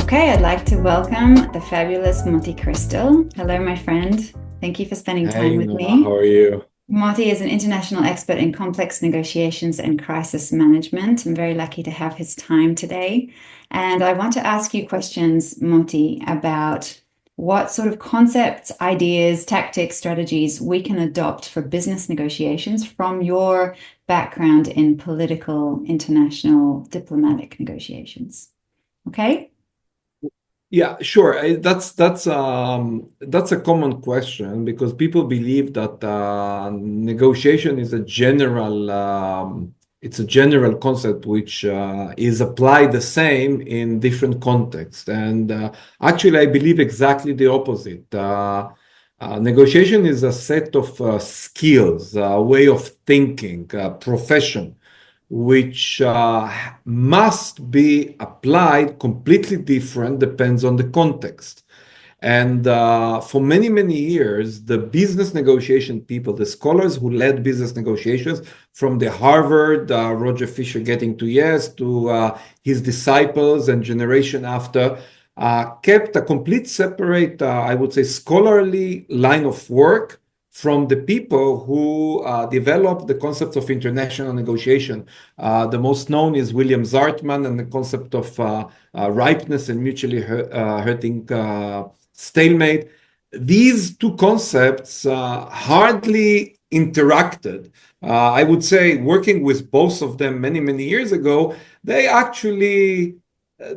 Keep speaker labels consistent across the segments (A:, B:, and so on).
A: Okay, I'd like to welcome the fabulous Moty Cristal. Hello, my friend. Thank you for spending time
B: Hey
A: with
B: Noah, how
A: me.
B: are you?
A: Moty is an international expert in complex negotiations and crisis management. I'm very lucky to have his time today. And I want to ask you questions, Moty, about what sort of concepts, ideas, tactics, strategies we can adopt for business negotiations from your background in political, international, diplomatic negotiations. Okay?
B: Yeah, sure. That's a common question because people believe that negotiation is a general concept which is applied the same in different contexts. And actually, I believe exactly the opposite. Negotiation is a set of skills, a way of thinking, a profession which must be applied completely different, depends on the context. And for many, many years, the business negotiation people, the scholars who led business negotiations from the Harvard, Roger Fisher getting to yes, to his disciples and generation after, kept a complete separate, I would say, scholarly line of work from the people who developed the concept of international negotiation. The most known is William Zartman and the concept of ripeness and mutually hurting stalemate. These two concepts hardly interacted. I would say, working with both of them many, many years ago, they actually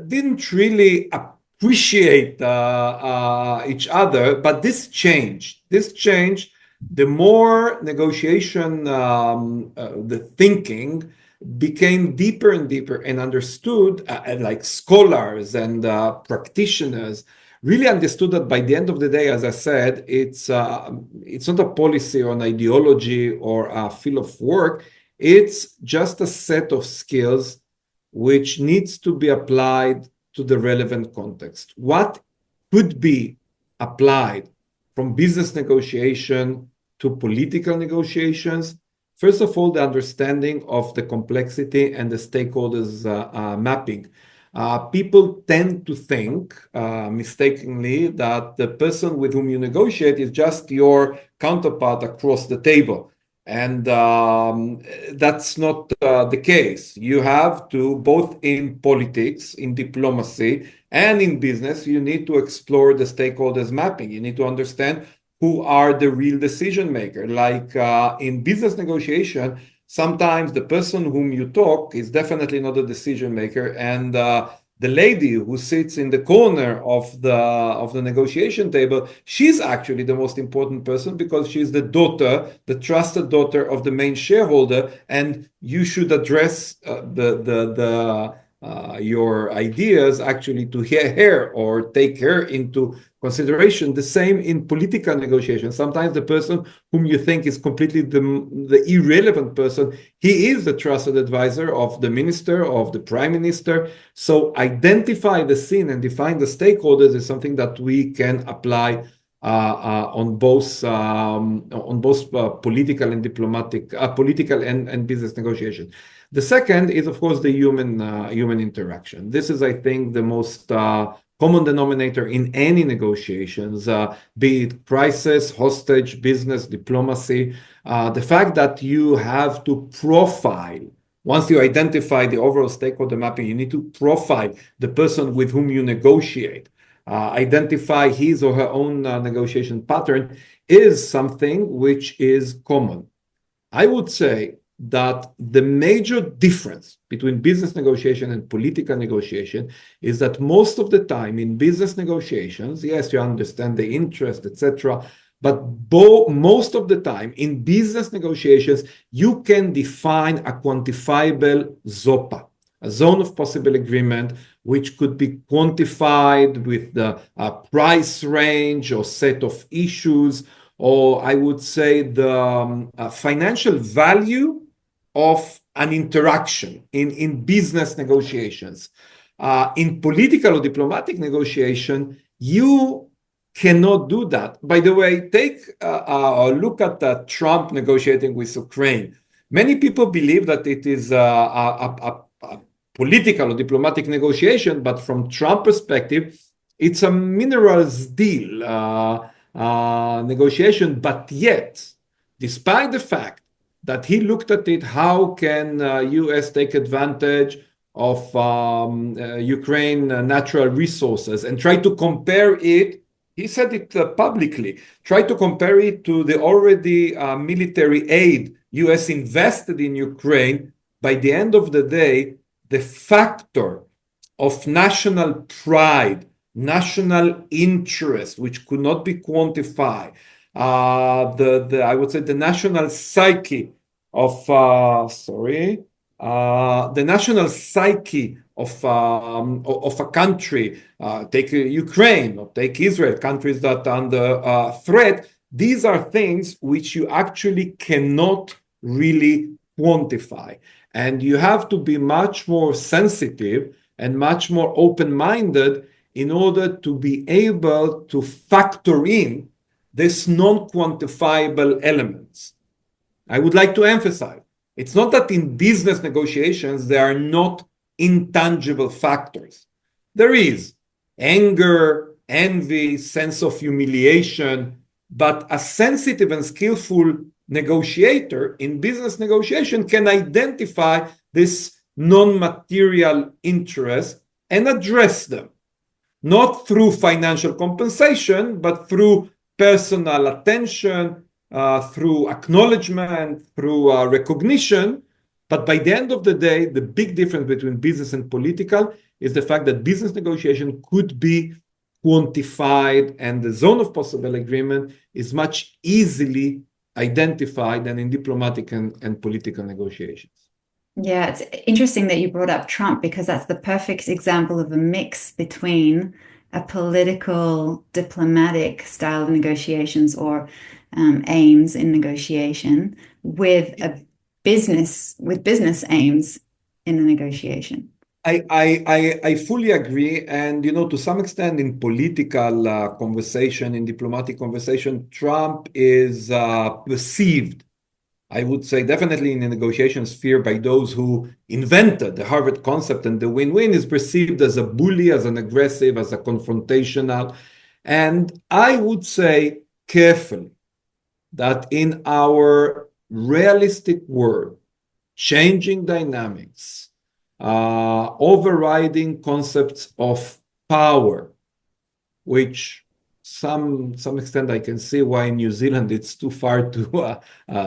B: didn't really appreciate each other, but this changed. This changed the more negotiation, the thinking became deeper and deeper and understood, and like scholars and practitioners really understood that by the end of the day, as I said, it's not a policy or an ideology or a field of work. It's just a set of skills which needs to be applied to the relevant context. What could be applied from business negotiation to political negotiations? First of all, the understanding of the complexity and the stakeholders mapping. People tend to think mistakenly that the person with whom you negotiate is just your counterpart across the table. And that's not the case. You have to, both in politics, in diplomacy, and in business, you need to explore the stakeholders mapping. You need to understand who are the real decision maker. Like in business negotiation, sometimes the person whom you talk is definitely not a decision maker, and the lady who sits in the corner of the negotiation table, she's actually the most important person because she's the daughter, the trusted daughter of the main shareholder, and you should address your ideas actually to her or take her into consideration. The same in political negotiations. Sometimes the person whom you think is completely the irrelevant person, he is the trusted advisor of the minister, of the prime minister. So identify the scene and define the stakeholders is something that we can apply on both political and diplomatic, political and business negotiation. The second is, of course, the human interaction. This is, I think, the most common denominator in any negotiations, be it crisis, hostage, business, diplomacy. The fact that you have to profile, once you identify the overall stakeholder mapping, you need to profile the person with whom you negotiate, identify his or her own negotiation pattern, is something which is common. I would say that the major difference between business negotiation and political negotiation is that most of the time in business negotiations, yes, you understand the interest, etc., but most of the time in business negotiations, you can define a quantifiable ZOPA, a zone of possible agreement, which could be quantified with the price range or set of issues, or I would say the financial value of an interaction in business negotiations. In political or diplomatic negotiation, you cannot do that. By the way, take a look at Trump negotiating with Ukraine. Many people believe that it is a political or diplomatic negotiation, but from Trump perspective, it's a minerals deal negotiation. But yet, despite the fact that he looked at it, how can U.S. take advantage of Ukraine natural resources and try to compare it. He said it publicly. Try to compare it to the already military aid U.S. invested in Ukraine. By the end of the day, the factor of national pride, national interest, which could not be quantified, I would say the national psyche of the national psyche of a country, take Ukraine or take Israel, countries that are under threat. These are things which you actually cannot really quantify. And you have to be much more sensitive and much more open-minded in order to be able to factor in these non-quantifiable elements. I would like to emphasize, it's not that in business negotiations there are not intangible factors. There is anger, envy, sense of humiliation, but a sensitive and skillful negotiator in business negotiation can identify this non-material interest and address them, not through financial compensation, but through personal attention, through acknowledgement, through recognition. But by the end of the day, the big difference between business and political is the fact that business negotiation could be quantified and the zone of possible agreement is much easily identified than in diplomatic and political negotiations.
A: Yeah, it's interesting that you brought up Trump because that's the perfect example of a mix between a political, diplomatic style of negotiations or aims in negotiation with business aims in the negotiation.
B: I fully agree. And, to some extent in political conversation, in diplomatic conversation, Trump is perceived, I would say, definitely in the negotiation sphere by those who invented the Harvard concept and the win-win, is perceived as a bully, as an aggressive, as a confrontational. And I would say carefully that in our realistic world, changing dynamics, overriding concepts of power, which some extent I can see why in New Zealand it's too far to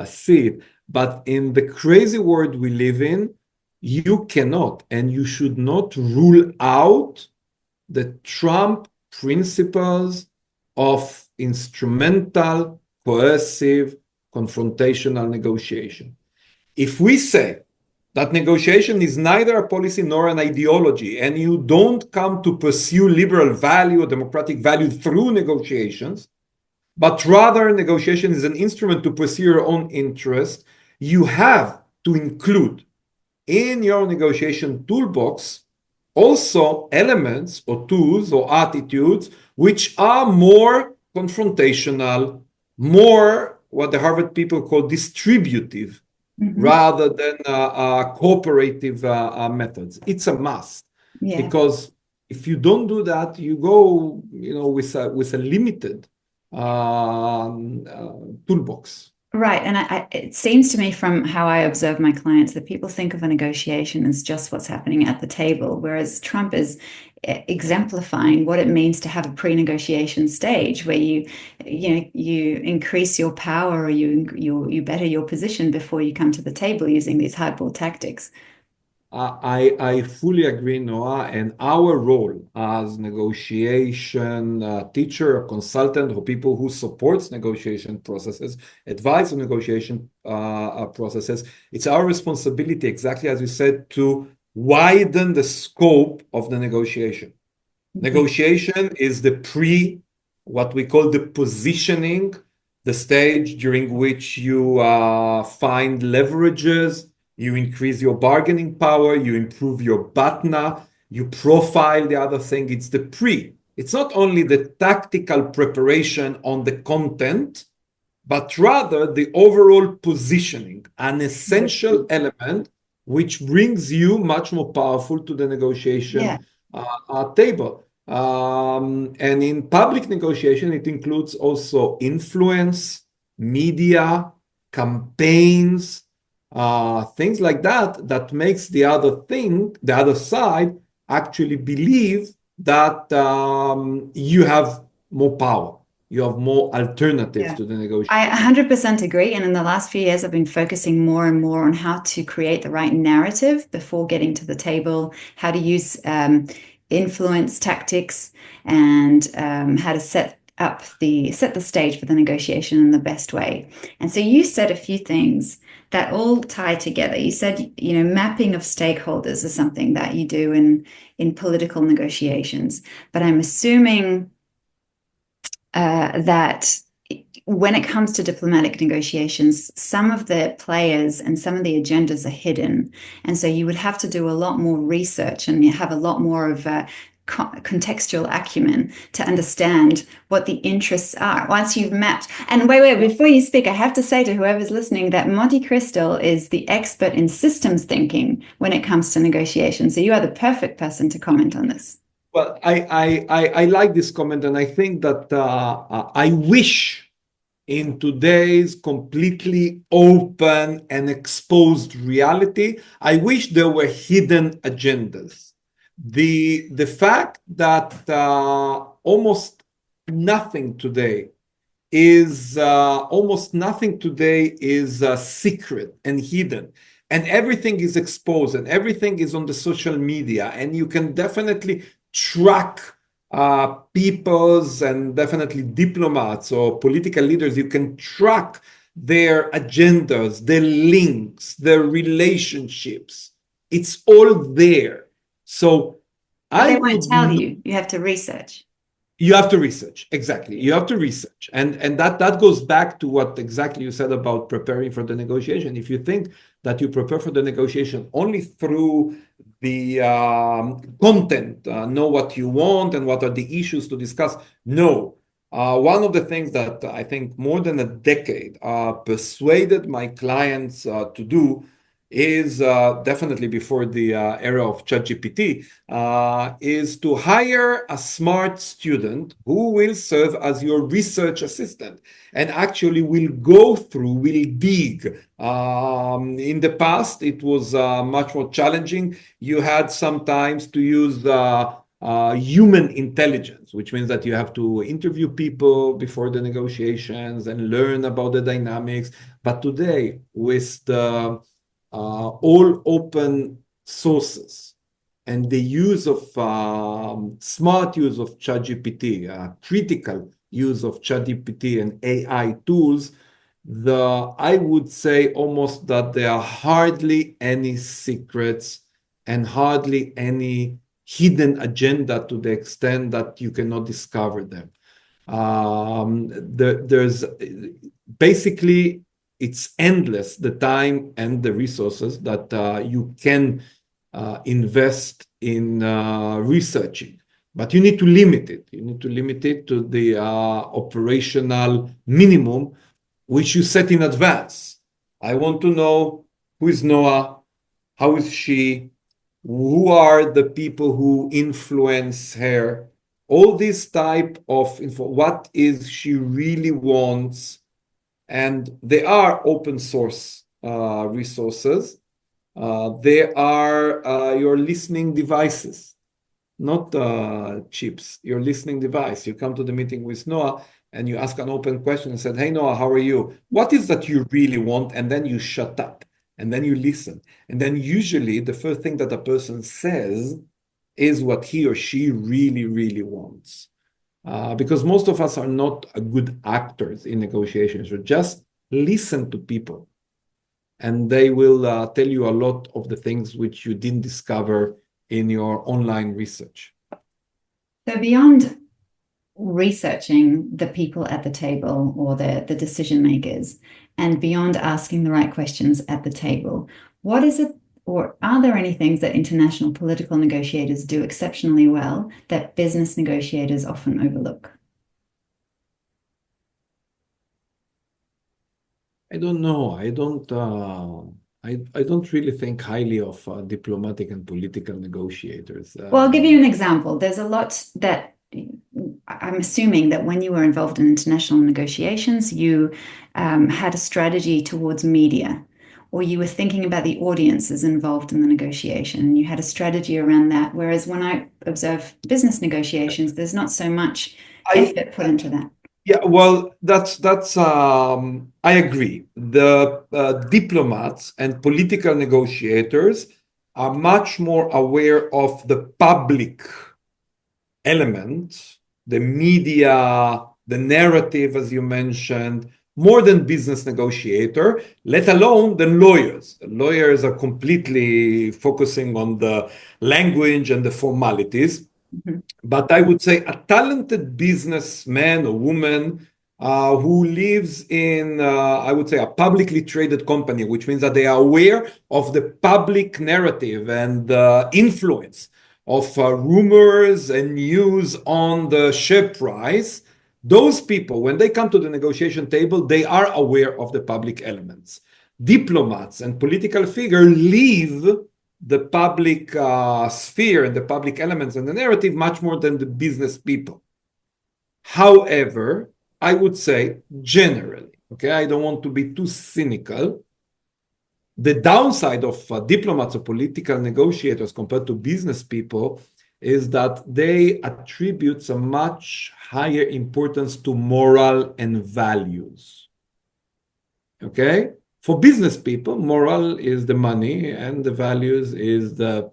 B: see it. But in the crazy world we live in, you cannot and you should not rule out the Trump principles of instrumental, coercive, confrontational negotiation. If we say that negotiation is neither a policy nor an ideology, and you don't come to pursue liberal value or democratic value through negotiations, but rather negotiation is an instrument to pursue your own interest, you have to include in your negotiation toolbox also elements or tools or attitudes which are more confrontational, more what the Harvard people call distributive, rather than cooperative methods. It's a must, because if you don't do that, you go, with a limited toolbox.
A: Right. And it seems to me from how I observe my clients that people think of a negotiation as just what's happening at the table, whereas Trump is exemplifying what it means to have a pre-negotiation stage where you increase your power or you better your position before you come to the table using these hardball tactics.
B: I fully agree, Noah, and our role as negotiation teacher, or consultant, or people who supports negotiation processes, advise on negotiation processes, it's our responsibility, exactly as you said, to widen the scope of the negotiation. Negotiation is what we call the positioning, the stage during which you find leverages, you increase your bargaining power, you improve your BATNA, you profile the other thing. It's the pre. It's not only the tactical preparation on the content, but rather the overall positioning, an essential element which brings you much more powerful to the
A: Yeah.
B: negotiation table. And in public negotiation, it includes also influence, media, campaigns, things like that, that makes the other side, actually believe that you have more power, you have more alternatives
A: Yeah.
B: to the negotiation.
A: I 100% agree. And in the last few years, I've been focusing more and more on how to create the right narrative before getting to the table, how to use influence tactics, and how to set the stage for the negotiation in the best way. And so you said a few things that all tie together. You said, mapping of stakeholders is something that you do in political negotiations, but I'm assuming that when it comes to diplomatic negotiations, some of the players and some of the agendas are hidden. And so you would have to do a lot more research and you have a lot more of a contextual acumen to understand what the interests are once you've mapped. And wait, before you speak, I have to say to whoever's listening that Moty Cristal is the expert in systems thinking when it comes to negotiations. So you are the perfect person to comment on this.
B: Well, I like this comment, and I think that I wish in today's completely open and exposed reality, I wish there were hidden agendas. The fact that almost nothing today is secret and hidden, and everything is exposed and everything is on the social media, and you can definitely track people's, and definitely diplomats or political leaders, you can track their agendas, their links, their relationships. It's all there. So
A: But
B: I
A: they won't
B: would
A: tell you. You have to research.
B: You have to research. Exactly. You have to research. And that goes back to what exactly you said about preparing for the negotiation. If you think that you prepare for the negotiation only through the content, know what you want and what are the issues to discuss, no. One of the things that I think more than a decade persuaded my clients to do is definitely before the era of ChatGPT, is to hire a smart student who will serve as your research assistant and actually will dig. In the past, it was much more challenging. You had sometimes to use human intelligence, which means that you have to interview people before the negotiations and learn about the dynamics. But today, with the all open sources and the use of smart use of ChatGPT, critical use of ChatGPT and AI tools, I would say almost that there are hardly any secrets and hardly any hidden agenda to the extent that you cannot discover them. There's basically it's endless, the time and the resources that you can invest in researching. But you need to limit it. You need to limit it to the operational minimum, which you set in advance. I want to know who is Noa, how is she, who are the people who influence her, all this type of info, what is she really wants, and they are open source resources. They are your listening devices, not chips, your listening device. You come to the meeting with Noa and you ask an open question and said, "Hey, Noa, how are you? What is that you really want?" And then you shut up and then you listen. And then usually the first thing that a person says is what he or she really, really wants. Because most of us are not good actors in negotiations. So just listen to people, and they will tell you a lot of the things which you didn't discover in your online research.
A: So beyond researching the people at the table or the decision makers, and beyond asking the right questions at the table, what is it, or are there any things that international political negotiators do exceptionally well that business negotiators often overlook?
B: I don't know. I don't really think highly of diplomatic and political negotiators.
A: Well, I'll give you an example. There's a lot that I'm assuming that when you were involved in international negotiations, you had a strategy towards media, or you were thinking about the audiences involved in the negotiation, and you had a strategy around that. Whereas when I observe business negotiations, there's not so much
B: I
A: effort put into that.
B: Yeah, well, that's I agree. The diplomats and political negotiators are much more aware of the public element, the media, the narrative, as you mentioned, more than business negotiator, let alone the lawyers. The lawyers are completely focusing on the language and the formalities.
A: Mhm.
B: But I would say a talented businessman or woman who lives in, I would say, a publicly traded company, which means that they are aware of the public narrative and the influence of rumors and news on the share price. Those people, when they come to the negotiation table, they are aware of the public elements. Diplomats and political figures leave the public sphere and the public elements and the narrative much more than the business people. However, I would say generally, okay, I don't want to be too cynical. The downside of diplomats or political negotiators compared to business people is that they attribute a much higher importance to moral and values. Okay? For business people, moral is the money and the values is the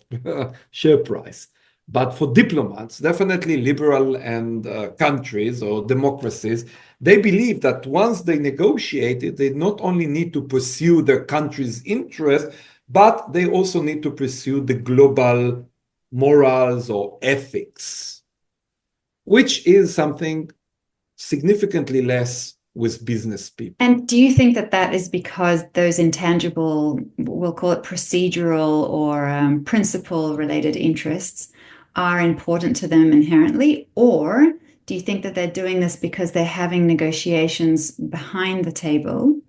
B: share price. But for diplomats, definitely liberal and countries or democracies, they believe that once they negotiate it, they not only need to pursue their country's interest, but they also need to pursue the global morals or ethics, which is something significantly less with business people.
A: And do you think that that is because those intangible, we'll call it procedural or principle related interests are important to them inherently? Or do you think that they're doing this because they're having negotiations behind the table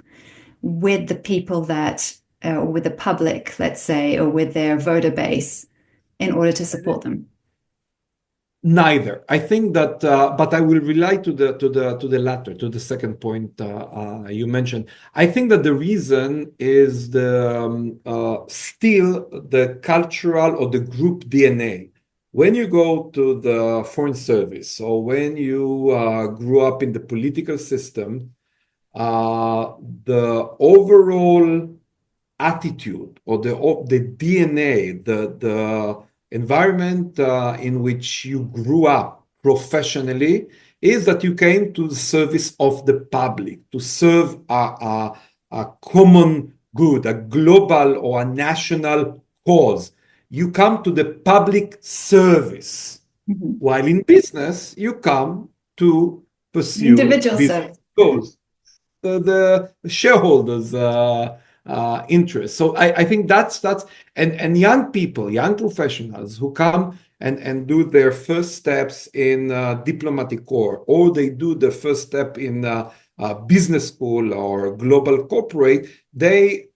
A: with the people that, with the public, let's say, or with their voter base in order to support them?
B: Neither. I think that, but I will rely to the latter, to the second point you mentioned. I think that the reason is still the cultural or the group DNA. When you go to the foreign service or when you grew up in the political system, the overall attitude or the DNA, the environment in which you grew up professionally is that you came to the service of the public, to serve a common good, a global or a national cause. You come to the public service, while in business, you come to pursue
A: Individual
B: business
A: service.
B: goals, the shareholders' interest. So I think that's and young people, young professionals who come and do their first steps in diplomatic corps, or they do the first step in business school or global corporate, they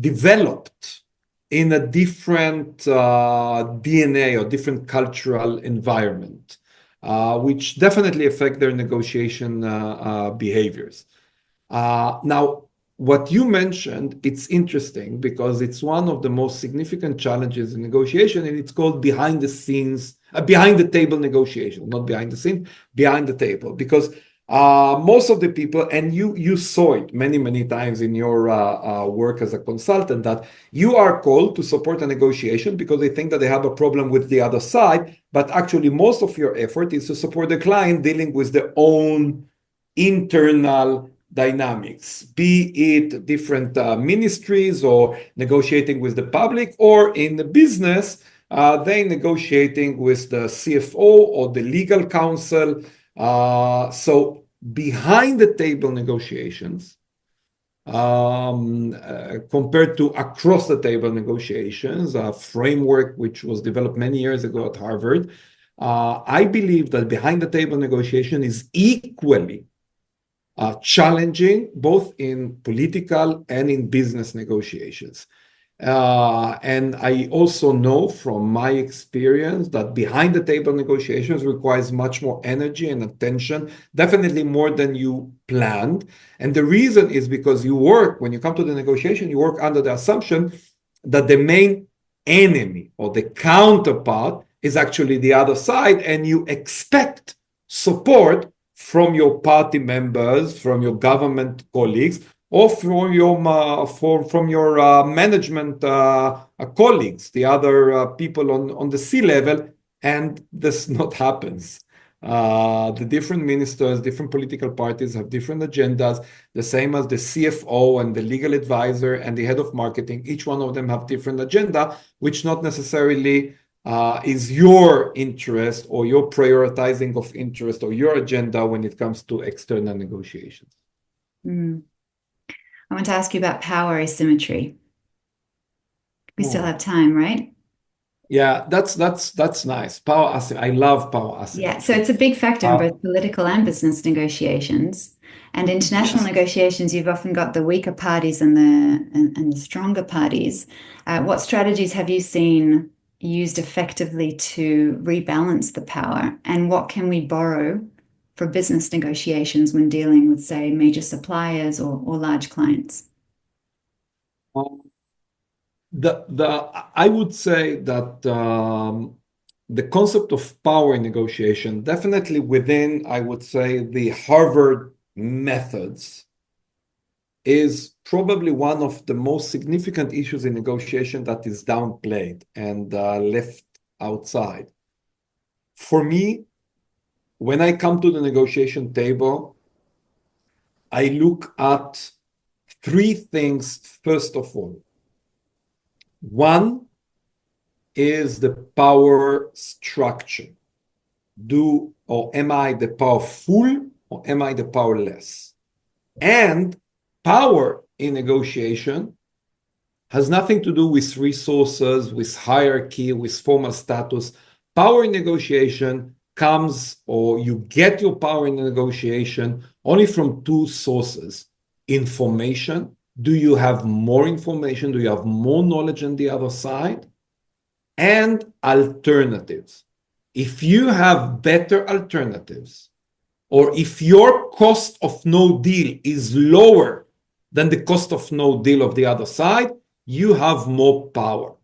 B: developed in a different DNA or different cultural environment, which definitely affect their negotiation behaviors. Now, what you mentioned, it's interesting because it's one of the most significant challenges in negotiation, and it's called behind the scenes, behind the table negotiation, not behind the scenes, behind the table. Because most of the people, and you saw it many times in your work as a consultant, that you are called to support a negotiation because they think that they have a problem with the other side, but actually most of your effort is to support the client dealing with their own internal dynamics, be it different ministries or negotiating with the public, or in the business, they negotiating with the CFO or the legal counsel. So behind the table negotiations, compared to across the table negotiations, a framework which was developed many years ago at Harvard, I believe that behind the table negotiation is equally challenging, both in political and in business negotiations. And I also know from my experience that behind the table negotiations requires much more energy and attention, definitely more than you planned. And the reason is because when you come to the negotiation, you work under the assumption that the main enemy or the counterpart is actually the other side, and you expect support from your party members, from your government colleagues, or from your management colleagues, the other people on the C level, and this not happens. The different ministers, different political parties have different agendas, the same as the CFO and the legal advisor and the head of marketing. Each one of them have different agenda, which not necessarily is your interest or your prioritizing of interest or your agenda when it comes to external negotiations.
A: I want to ask you about power asymmetry. We still have time, right?
B: Yeah, that's nice. Power asymmetry. I love power asymmetry.
A: Yeah, so it's a big factor in both political and business negotiations. And international negotiations, you've often got the weaker parties and the stronger parties. What strategies have you seen used effectively to rebalance the power? And what can we borrow for business negotiations when dealing with, say, major suppliers or large clients?
B: I would say that the concept of power in negotiation, definitely within, I would say, the Harvard methods, is probably one of the most significant issues in negotiation that is downplayed and left outside. For me, when I come to the negotiation table, I look at three things first of all. One is the power structure. Am I the powerful or am I the powerless? And power in negotiation has nothing to do with resources, with hierarchy, with formal status. Power in negotiation comes, or you get your power in negotiation only from two sources: information. Do you have more information? Do you have more knowledge on the other side? And alternatives. If you have better alternatives, or if your cost of no deal is lower than the cost of no deal of the other side, you have more power.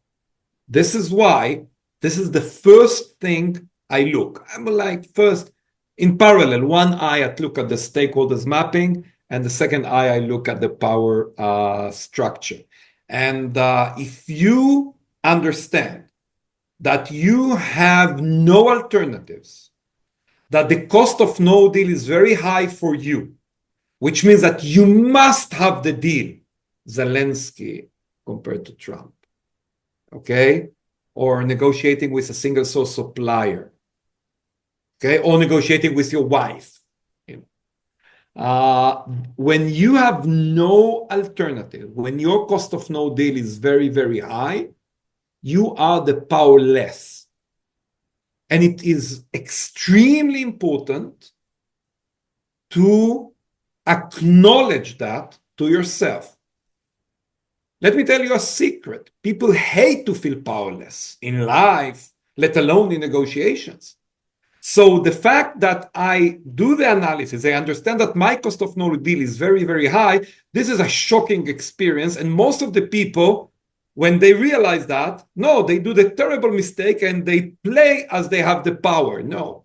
B: This is why this is the first thing I look. I'm like, first, in parallel, one eye I look at the stakeholders mapping, and the second eye I look at the power structure. And if you understand that you have no alternatives, that the cost of no deal is very high for you, which means that you must have the deal, Zelensky compared to Trump, okay? Or negotiating with a single source supplier, okay? Or negotiating with your wife. When you have no alternative, when your cost of no deal is very, very high, you are the powerless. And it is extremely important to acknowledge that to yourself. Let me tell you a secret. People hate to feel powerless in life, let alone in negotiations. So the fact that I do the analysis, I understand that my cost of no deal is very, very high. This is a shocking experience. And most of the people, when they realize that, no, they do the terrible mistake and they play as they have the power. No.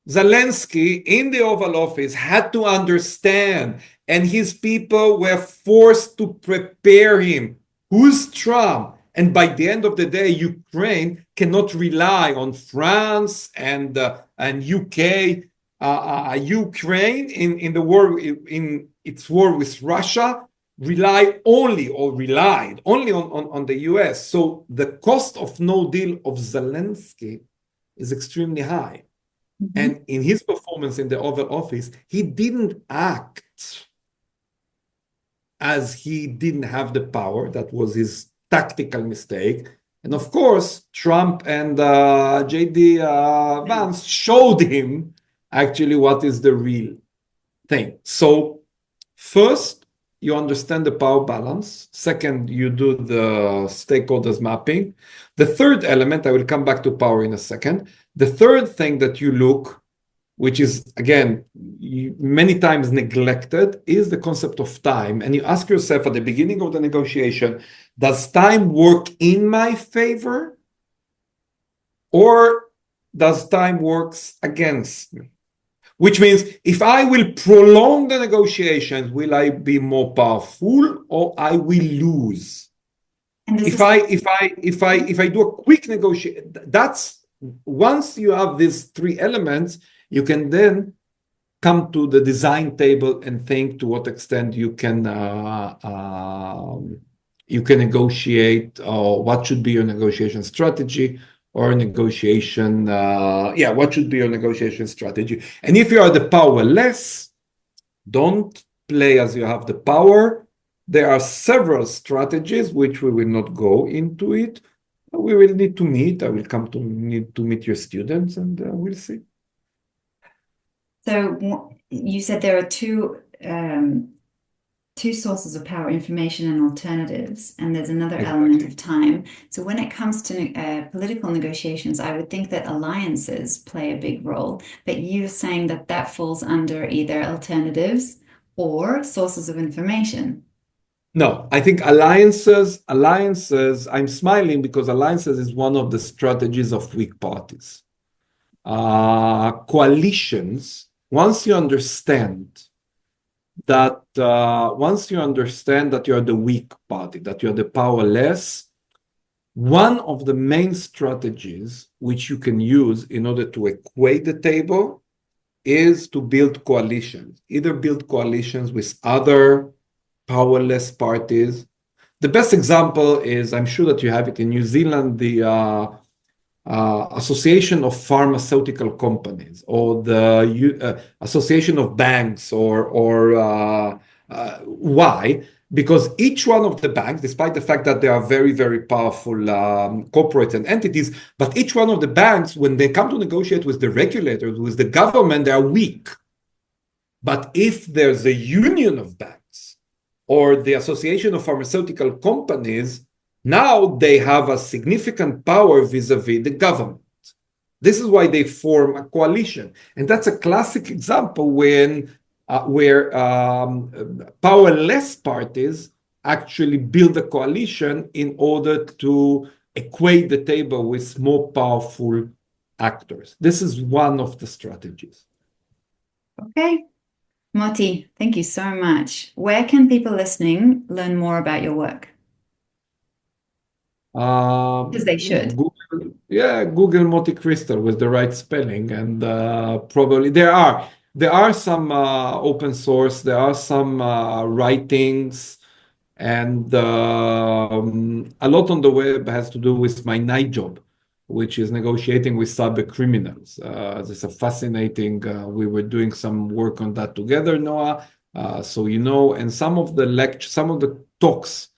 B: Zelensky in the Oval Office had to understand, and his people were forced to prepare him. Who's Trump? And by the end of the day, Ukraine cannot rely on France and UK. Ukraine in the war, in its war with Russia, relied only on the US. So the cost of no deal of Zelensky is extremely high. Mm-hmm. And in his performance in the Oval Office, he didn't act as he didn't have the power. That was his tactical mistake. And of course, Trump and J.D. Vance showed him actually what is the real thing. So first, you understand the power balance. Second, you do the stakeholders mapping. The third element, I will come back to power in a second. The third thing that you look, which is, again, many times neglected, is the concept of time. And you ask yourself at the beginning of the negotiation, does time work in my favor? Or does time works against me? Which means if I will prolong the negotiations, will I be more powerful or I will lose?
A: And
B: If I do a quick negotiation, that's once you have these three elements, you can then come to the design table and think to what extent you can negotiate, or what should be your negotiation strategy, or negotiation, what should be your negotiation strategy? And if you are the powerless, don't play as you have the power. There are several strategies, which we will not go into it. We will need to meet. I will need to meet your students, and we'll see.
A: So you said there are two sources of power, information and alternatives, and there's another element of time. So when it comes to political negotiations, I would think that alliances play a big role, but you're saying that that falls under either alternatives or sources of information.
B: No, I think alliances, I'm smiling because alliances is one of the strategies of weak parties. Coalitions, once you understand that you're the weak party, that you're the powerless, one of the main strategies which you can use in order to equate the table is to build coalitions, either build coalitions with other powerless parties. The best example is, I'm sure that you have it in New Zealand, the Association of Pharmaceutical Companies, or the Association of Banks, or why? Because each one of the banks, despite the fact that they are very, very powerful corporates and entities, but each one of the banks, when they come to negotiate with the regulators, with the government, they are weak. But if there's a union of banks or the Association of Pharmaceutical Companies, now they have a significant power vis-a-vis the government. This is why they form a coalition. And that's a classic example where powerless parties actually build a coalition in order to equate the table with more powerful actors. This is one of the strategies.
A: Okay. Moty, thank you so much. Where can people listening learn more about your work? Because they should.
B: Google Moty Cristal with the right spelling, and probably there are some open source, there are some writings, and a lot on the web has to do with my night job, which is negotiating with cyber criminals. It's a fascinating. We were doing some work on that together, Noah. So and some of the talks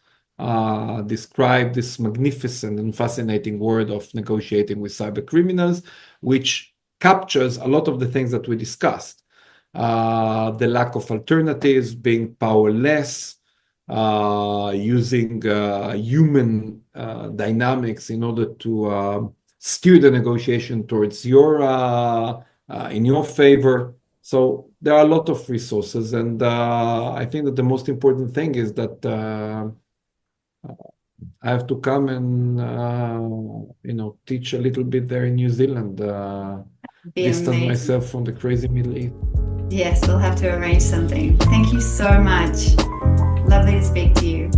B: describe this magnificent and fascinating world of negotiating with cyber criminals, which captures a lot of the things that we discussed. The lack of alternatives, being powerless, using human dynamics in order to steer the negotiation towards in your favor. So there are a lot of resources, and I think that the most important thing is that I have to come and teach a little bit there in New Zealand, distance myself from the crazy Middle East.
A: Yes, we'll have to arrange something. Thank you so much. Lovely to speak to you.